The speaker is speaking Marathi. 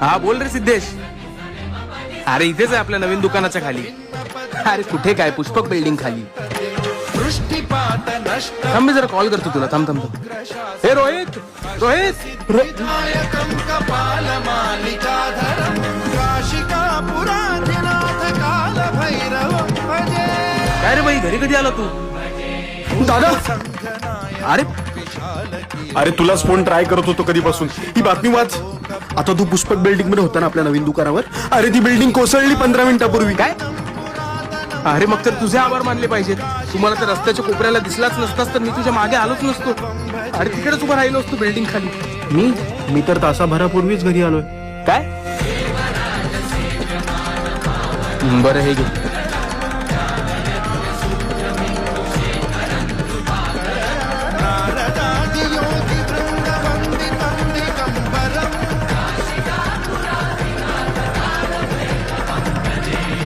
हा बोल रे सिद्धेश. अरे इथेच आहे आपल्या नवीन दुकानाच्या खाली. अरे कुठे काय, पुष्पक बिल्डिंग खाली. थांब मी जरा कॉल करतो तुला. थांब थांब थांब. हे रोहित रोहित काय रे बाई, घरी कधी आला तू? दादा, अरे अरे तुलाच फोन ट्राय करत होतो कधीपासून. ही बातमी वाच. आता तू पुष्पक बिल्डिंग मध्ये होता ना आपल्या नवीन दुकानावर. अरे ती बिल्डिंग कोसळली 15 मिनिटापूर्वी. काय? अरे मग तर तुझे आभार मानले पाहिजेत. तुम्हाला तर रस्त्याच्या कोपऱ्याला दिसलाच नसतास तर मी तुझ्या मागे आलोच नसतो. अरे तिकडेच उभा राहिलो असतो बिल्डिंग खाली. मी तर तासाभरापूर्वीच घरी आलोय. काय? बरं हे घे.